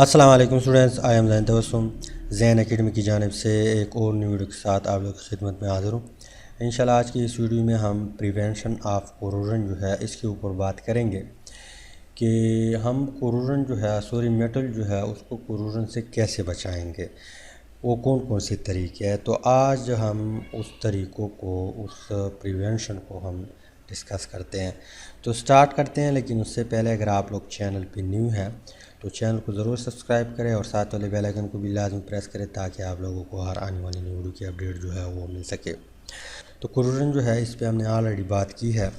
अस्सलाम वालेकुम students, I am Jain Tabassum Jain academy की जानिब से एक और न्यू वीडियो के साथ आप लोग की खिदमत में हाज़िर हूँ। इंशाल्लाह आज की इस वीडियो में हम प्रिवेंशन ऑफ कोरोजन जो है इसके ऊपर बात करेंगे कि हम कोरोजन जो है मेटल जो है उसको कोरोजन से कैसे बचाएंगे, वो कौन कौन से तरीके हैं। तो आज हम उस तरीक़ों को, उस प्रिवेंशन को हम डिस्कस करते हैं। तो स्टार्ट करते हैं, लेकिन उससे पहले अगर आप लोग चैनल पे न्यू हैं तो चैनल को ज़रूर सब्सक्राइब करें और साथ वाले बेल आइकन को भी लाजमी प्रेस करें ताकि आप लोगों को हर आने वाली न्यू वीडियो की अपडेट जो है वो मिल सके। तो कोरोजन जो है इस पे हमने ऑलरेडी बात की है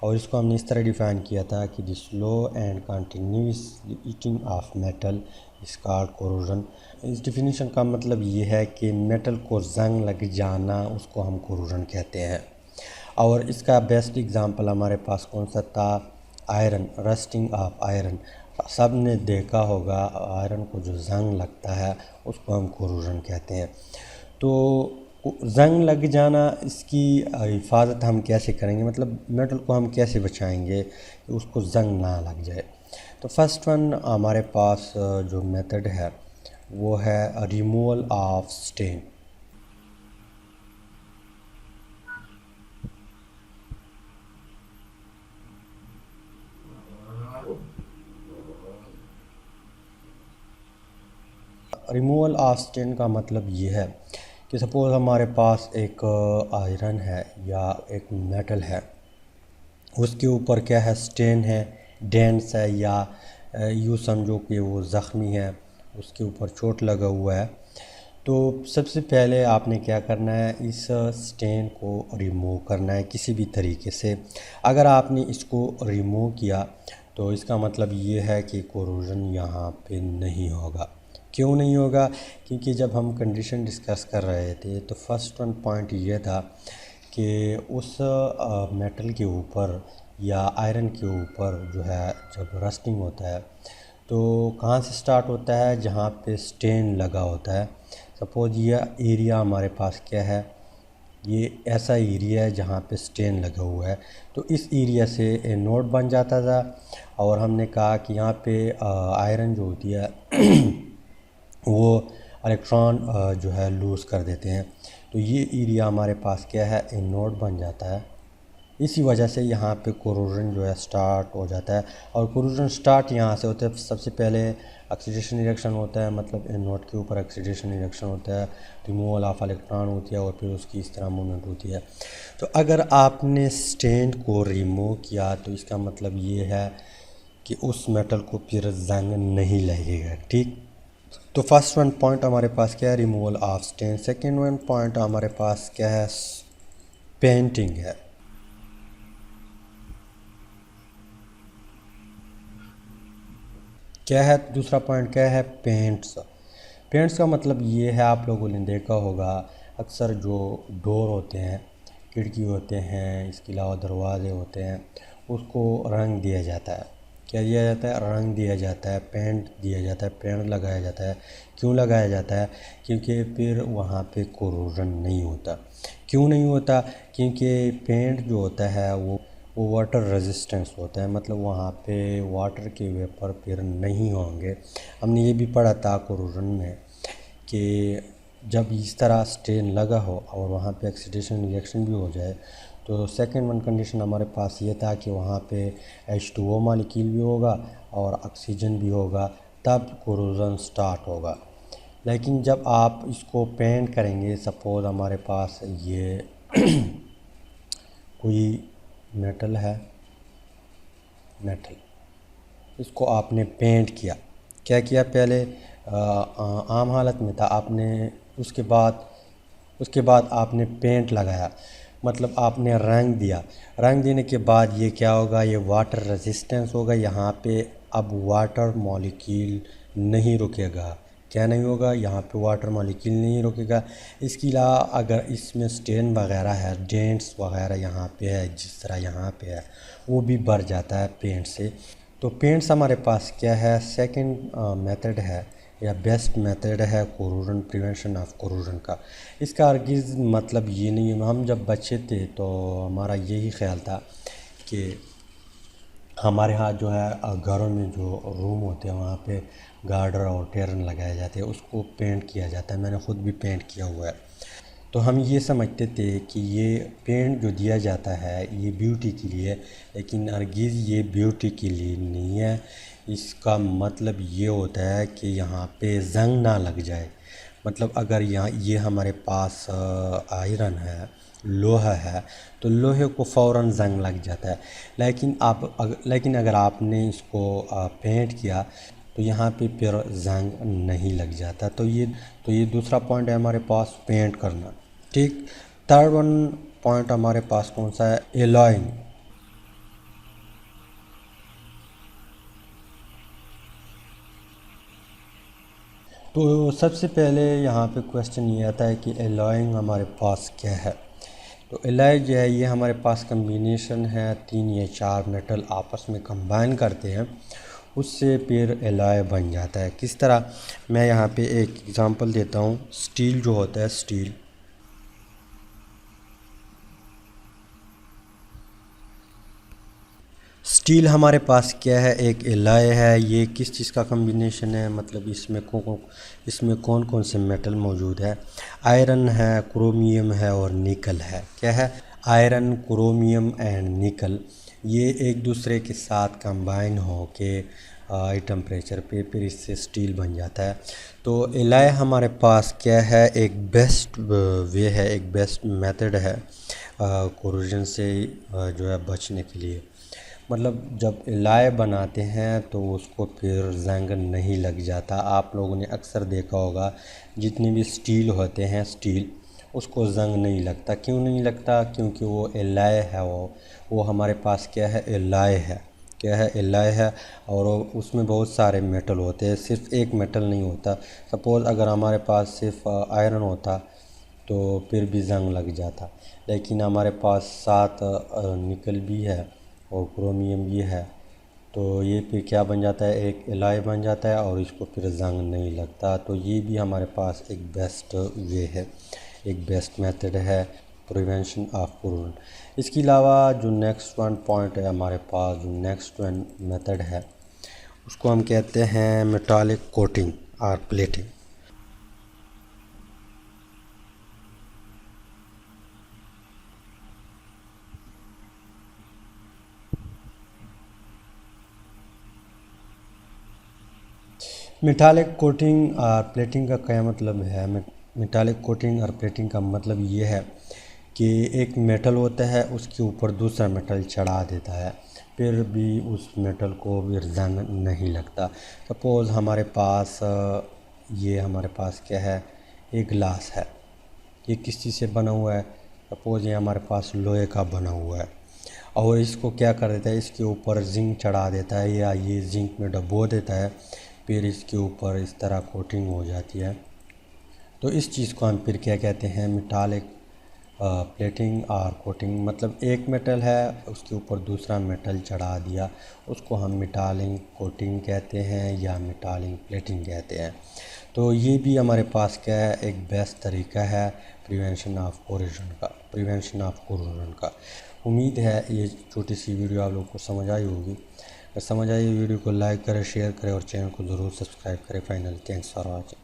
और इसको हमने इस तरह डिफ़ाइन किया था कि the slow and continuous eating of metal इस कॉल्ड कोरोजन। इस डिफिनीशन का मतलब ये है कि मेटल को जंग लग जाना, उसको हम कोरोजन कहते हैं। और इसका बेस्ट एग्ज़ाम्पल हमारे पास कौन सा था? Iron, rusting of iron. सब ने देखा होगा आयरन को जो जंग लगता है उसको हम कोरोजन कहते हैं। तो जंग लग जाना, इसकी हिफाजत हम कैसे करेंगे, मतलब मेटल को हम कैसे बचाएंगे कि उसको जंग ना लग जाए। तो फर्स्ट वन हमारे पास जो मेथड है वो है removal of stain. Removal of stain का मतलब ये है कि सपोज़ हमारे पास एक आयरन है या एक मेटल है, उसके ऊपर क्या है, स्टेन है, डेंट्स है, या यूँ समझो कि वो ज़ख्मी है, उसके ऊपर चोट लगा हुआ है। तो सबसे पहले आपने क्या करना है, इस स्टेन को रिमूव करना है किसी भी तरीके से। अगर आपने इसको रिमूव किया तो इसका मतलब ये है कि कोरोजन यहाँ पे नहीं होगा। क्यों नहीं होगा? क्योंकि जब हम कंडीशन डिस्कस कर रहे थे तो फर्स्ट वन पॉइंट ये था कि उस मेटल के ऊपर या आयरन के ऊपर जो है जब रस्टिंग होता है तो कहाँ से स्टार्ट होता है? जहाँ पे स्टेन लगा होता है। सपोज ये एरिया हमारे पास क्या है, ये ऐसा एरिया है जहाँ पे स्टेन लगा हुआ है। तो इस एरिया से ए नोड बन जाता था और हमने कहा कि यहाँ पे आयरन जो होती है वो इलेक्ट्रॉन जो है लूज़ कर देते हैं। तो ये एरिया हमारे पास क्या है, ए नोड बन जाता है। इसी वजह से यहाँ पे कोरोजन जो है स्टार्ट हो जाता है। और कोरोजन स्टार्ट यहाँ से होता है। सबसे पहले ऑक्सीडेशन रिएक्शन होता है, मतलब इन नोड के ऊपर ऑक्सीडेशन रिएक्शन होता है, रिमूवल ऑफ इलेक्ट्रॉन होती है और फिर उसकी इस तरह मूवमेंट होती है। तो अगर आपने स्टेन को रिमूव किया तो इसका मतलब ये है कि उस मेटल को फिर जंग नहीं लगेगा। ठीक, तो फर्स्ट वन पॉइंट हमारे पास क्या है, removal of stain. Second one point हमारे पास क्या है, पेंटिंग है। क्या है दूसरा पॉइंट, क्या है, पेंट्स। पेंट्स का मतलब ये है, आप लोगों ने देखा होगा अक्सर जो डोर होते हैं, खिड़की होते हैं, इसके अलावा दरवाजे होते हैं, उसको रंग दिया जाता है। क्या दिया जाता है? रंग दिया जाता है, पेंट दिया जाता है, पेंट लगाया जाता है। क्यों लगाया जाता है? क्योंकि फिर वहाँ पे कोरोजन नहीं होता। क्यों नहीं होता? क्योंकि पेंट जो होता है वो वाटर रेजिस्टेंस होता है, मतलब वहाँ पे वाटर के वेपर फिर नहीं होंगे। हमने ये भी पढ़ा था कोरोजन में कि जब इस तरह स्टेन लगा हो और वहाँ पे ऑक्सीडेशन रिएक्शन भी हो जाए तो सेकंड वन कंडीशन हमारे पास ये था कि वहाँ पे H2O मॉलिक्यूल भी होगा और ऑक्सीजन भी होगा, तब कोरोजन स्टार्ट होगा। लेकिन जब आप इसको पेंट करेंगे, सपोज़ हमारे पास ये कोई मेटल है, मेटल, इसको आपने पेंट किया। क्या किया? पहले आम हालत में था आपने, उसके बाद आपने पेंट लगाया, मतलब आपने रंग दिया। रंग देने के बाद ये क्या होगा, ये वाटर रेजिस्टेंस होगा। यहाँ पे अब वाटर मॉलिक्यूल नहीं रुकेगा। क्या नहीं होगा? यहाँ पे वाटर मॉलिक्यूल नहीं रुकेगा। इसके अलावा अगर इसमें स्टेन वगैरह है, डेंट्स वगैरह यहाँ पे है, जिस तरह यहाँ पे है, वो भी भर जाता है पेंट से। तो पेंट्स हमारे पास क्या है, सेकंड मेथड है या बेस्ट मेथड है कोरोजन, प्रिवेंशन ऑफ कोरोजन का। इसका अर्गिज़ मतलब ये नहीं है, हम जब बच्चे थे तो हमारा यही ख्याल था कि हमारे यहाँ जो है घरों में जो रूम होते हैं वहाँ पे गार्डर और टेरन लगाए जाते हैं, उसको पेंट किया जाता है। मैंने ख़ुद भी पेंट किया हुआ है। तो हम ये समझते थे कि ये पेंट जो दिया जाता है ये ब्यूटी के लिए, लेकिन हरगिज़ ये ब्यूटी के लिए नहीं है। इसका मतलब ये होता है कि यहाँ पे ज़ंग ना लग जाए। मतलब अगर यहाँ ये हमारे पास आयरन है, लोहा है, तो लोहे को फ़ौरन ज़ंग लग जाता है। लेकिन अगर आपने इसको पेंट किया तो यहाँ पे फिर ज़ंग नहीं लग जाता। तो ये दूसरा पॉइंट है हमारे पास, पेंट करना। ठीक। थर्ड वन पॉइंट हमारे पास कौन सा है? एलॉइंग। तो सबसे पहले यहाँ पे क्वेश्चन ये आता है कि एलॉइंग हमारे पास क्या है। तो एलॉय जो है ये हमारे पास कम्बिनेशन है, 3 या 4 मेटल आपस में कंबाइन करते हैं, उससे फिर एलॉय बन जाता है। किस तरह? मैं यहाँ पे एक एग्ज़ाम्पल देता हूँ। स्टील जो होता है, स्टील हमारे पास क्या है? एक एलॉय है। ये किस चीज़ का कम्बिनेशन है? मतलब इसमें कौन कौन से मेटल मौजूद है? आयरन है, क्रोमियम है और निकल है। क्या है? आयरन, क्रोमियम एंड निकल, ये एक दूसरे के साथ कंबाइन हो के हाई टेम्परेचर पे फिर इससे स्टील बन जाता है। तो एलॉय हमारे पास क्या है? एक बेस्ट वे है, एक बेस्ट मेथड है कोरोजन से जो है बचने के लिए। मतलब जब एलॉय बनाते हैं तो उसको फिर जंग नहीं लग जाता। आप लोगों ने अक्सर देखा होगा जितने भी स्टील होते हैं, स्टील उसको जंग नहीं लगता। क्यों नहीं लगता? क्योंकि वो एलॉय है। वो हमारे पास क्या है? एलॉय है। क्या है? एलॉय है। और उसमें बहुत सारे मेटल होते हैं, सिर्फ एक मेटल नहीं होता। सपोज़ अगर हमारे पास सिर्फ आयरन होता तो फिर भी जंग लग जाता, लेकिन हमारे पास 7 निकल भी है और क्रोमियम भी है, तो ये फिर क्या बन जाता है? एक एलॉय बन जाता है और इसको फिर जंग नहीं लगता। तो ये भी हमारे पास एक बेस्ट वे है, एक बेस्ट मेथड है प्रिवेंशन ऑफ कोरोजन। इसके अलावा जो नेक्स्ट वन पॉइंट है हमारे पास, जो नेक्स्ट वन मेथड है, उसको हम कहते हैं मेटालिक कोटिंग और प्लेटिंग। मेटालिक कोटिंग और प्लेटिंग का क्या मतलब है? मेटालिक कोटिंग और प्लेटिंग का मतलब ये है कि एक मेटल होता है, उसके ऊपर दूसरा मेटल चढ़ा देता है, फिर भी उस मेटल को भी जंग नहीं लगता। सपोज़ हमारे पास क्या है? एक ग्लास है। ये किस चीज़ से बना हुआ है? सपोज़ ये हमारे पास लोहे का बना हुआ है, और इसको क्या कर देता है? इसके ऊपर जिंक चढ़ा देता है या ये जिंक में डुबो देता है, फिर इसके ऊपर इस तरह कोटिंग हो जाती है। तो इस चीज़ को हम फिर क्या कहते हैं? मेटालिक प्लेटिंग और कोटिंग। मतलब एक मेटल है, उसके ऊपर दूसरा मेटल चढ़ा दिया, उसको हम मेटालिक कोटिंग कहते हैं या मेटालिक प्लेटिंग कहते हैं। तो ये भी हमारे पास क्या है? एक बेस्ट तरीका है प्रिवेंशन ऑफ कोरोजन का। उम्मीद है ये छोटी सी वीडियो आप लोगों को समझ आई होगी। अगर समझ आई वीडियो को लाइक करें, शेयर करें और चैनल को ज़रूर सब्सक्राइब करें। Finally thanks for watching.